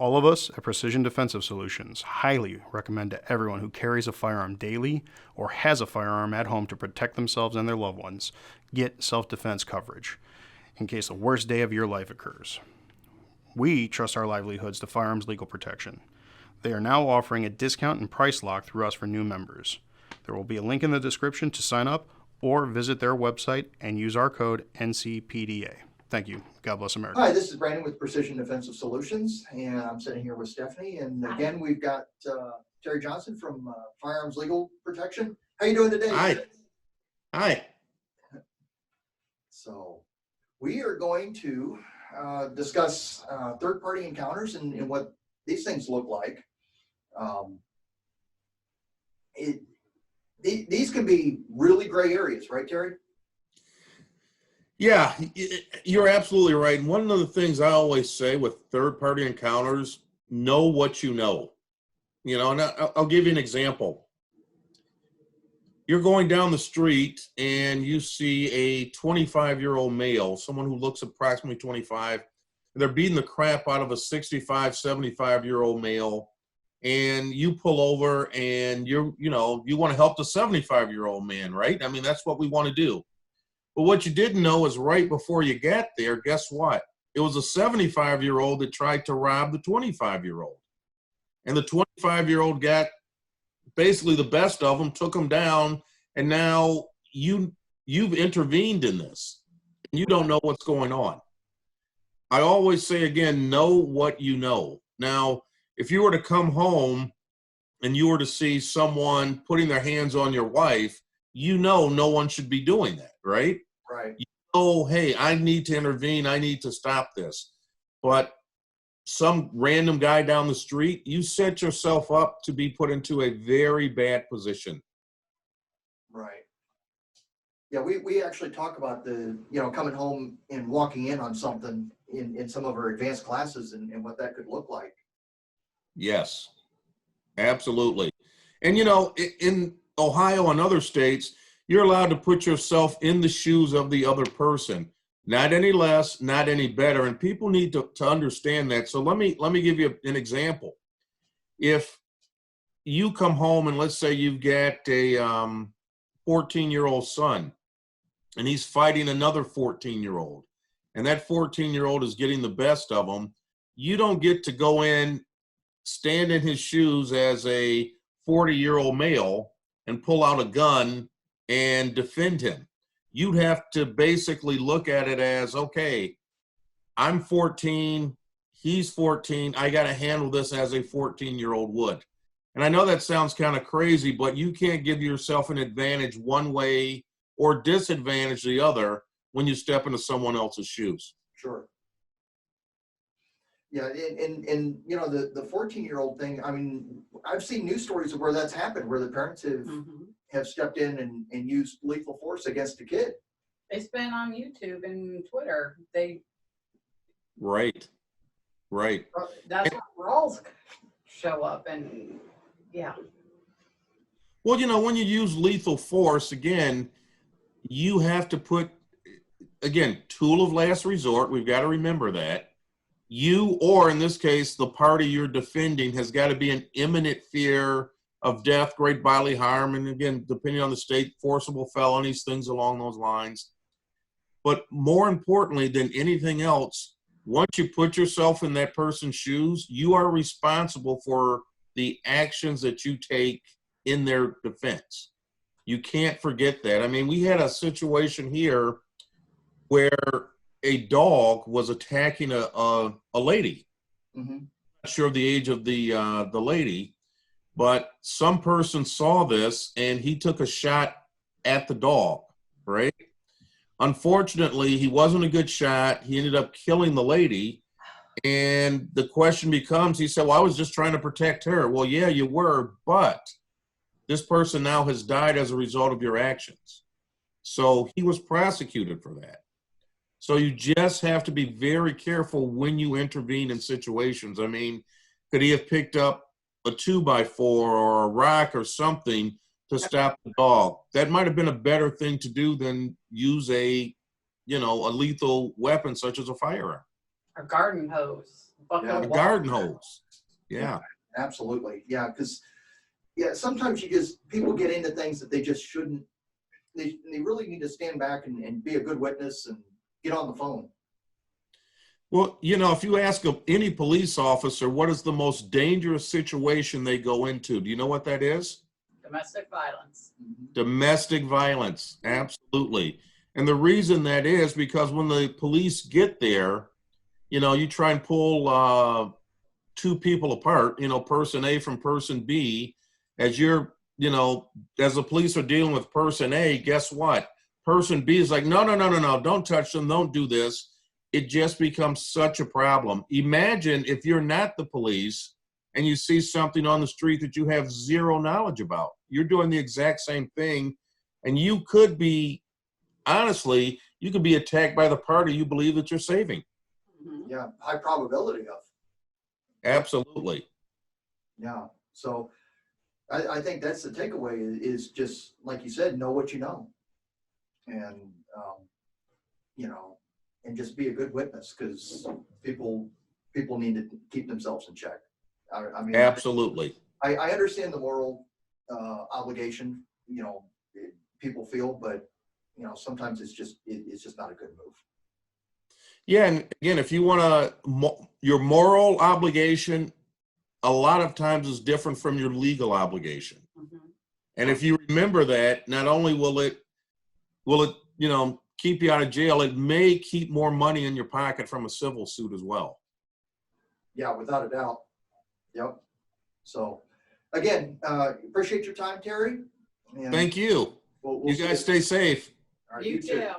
All of us at Precision Defensive Solutions highly recommend to everyone who carries a firearm daily or has a firearm at home to protect themselves and their loved ones, get self-defense coverage in case the worst day of your life occurs. We trust our livelihoods to Firearms Legal Protection. They are now offering a discount and price lock through us for new members. There will be a link in the description to sign up or visit their website and use our code NCPDA. Thank you. God bless America. Hi, this is Brandon with Precision Defensive Solutions, and I'm sitting here with Stephanie. And again, we've got Terry Johnson from Firearms Legal Protection. How you doing today? Hi. Hi. So we are going to discuss third-party encounters and what these things look like. These can be really gray areas, right, Terry? Yeah, you're absolutely right. And one of the things I always say with third-party encounters, know what you know. You know, and I'll give you an example. You're going down the street and you see a 25-year-old male, someone who looks approximately 25, and they're beating the crap out of a 65, 75-year-old male, and you pull over and you want to help the 75-year-old man, right? I mean, that's what we want to do. But what you didn't know is right before you got there, guess what? It was a 75-year-old that tried to rob the 25-year-old. And the 25-year-old got basically the best of them, took them down, and now you've intervened in this. You don't know what's going on. I always say, again, know what you know. Now, if you were to come home and you were to see someone putting their hands on your wife, you know no one should be doing that, right? Right. You know, hey, I need to intervene. I need to stop this. But some random guy down the street, you set yourself up to be put into a very bad position. Right. Yeah, we actually talk about coming home and walking in on something in some of our advanced classes and what that could look like. Yes, absolutely. And, in Ohio and other states, you're allowed to put yourself in the shoes of the other person. Not any less, not any better. And people need to understand that. So let me give you an example. If you come home and let's say you've got a 14-year-old son and he's fighting another 14-year-old, and that 14-year-old is getting the best of him, you don't get to go in, stand in his shoes as a 40-year-old male and pull out a gun and defend him. You'd have to basically look at it as, okay, I'm 14, he's 14, I got to handle this as a 14-year-old would. And I know that sounds kind of crazy, but you can't give yourself an advantage one way or disadvantage the other when you step into someone else's shoes. Sure. Yeah, and the 14-year-old thing, I mean, I've seen news stories of where that's happened, where the parents have stepped in and used lethal force against a kid. It's been on YouTube and Twitter. Right. That's where brawls show up, and yeah. Well, when you use lethal force, again, you have to put, tool of last resort. We've got to remember that. You, or in this case, the party you're defending, has got to be in imminent fear of death, great bodily harm, and again, depending on the state, forcible felonies, things along those lines. But more importantly than anything else, once you put yourself in that person's shoes, you are responsible for the actions that you take in their defense. You can't forget that. I mean, we had a situation here where a dog was attacking a lady. Mm-hmm. Not sure of the age of the lady, but some person saw this and he took a shot at the dog, right? Unfortunately, he wasn't a good shot. He ended up killing the lady. And the question becomes, he said, well, I was just trying to protect her. Well, yeah, you were, but this person now has died as a result of your actions. So he was prosecuted for that. So you just have to be very careful when you intervene in situations. I mean, could he have picked up a 2x4 or a rock or something to stop the dog? That might have been a better thing to do than use a lethal weapon such as a firearm. A garden hose. bucket Yeah. a of water. garden hose. Yeah. Absolutely. Yeah. Cause yeah, sometimes people get into things that they just shouldn't, they really need to stand back and be a good witness and get on the phone. Well, you know, if you ask any police officer what is the most dangerous situation they go into, do you know what that is? Domestic violence. Domestic violence, absolutely. And the reason that is because when the police get there, you know, you try and pull two people apart, you know, person A from person B, as you're, you know, as the police are dealing with person A, guess what? Person B is like, no, don't touch them, don't do this. It just becomes such a problem. Imagine if you're not the police and you see something on the street that you have zero knowledge about. You're doing the exact same thing, and you could be, honestly, you could be attacked by the party you believe that you're saving. Mhm. Yeah. High probability of. Absolutely. Yeah. So I think that's the takeaway is just, like you said, know what you know. And, you know, and just be a good witness because people need to keep themselves in check. I mean, Absolutely. I understand the moral obligation, you know, people feel, but, you know, sometimes it's just not a good move. Yeah, and again, if you want to, your moral obligation, a lot of times is different from your legal obligation. Mhm. And if you remember that, not only will it, you know, keep you out of jail, it may keep more money in your pocket from a civil suit as well. Yeah, without a doubt. Yep. So again, appreciate your time, Terry. And Thank you. we'll You see guys stay safe. All right, You too. too.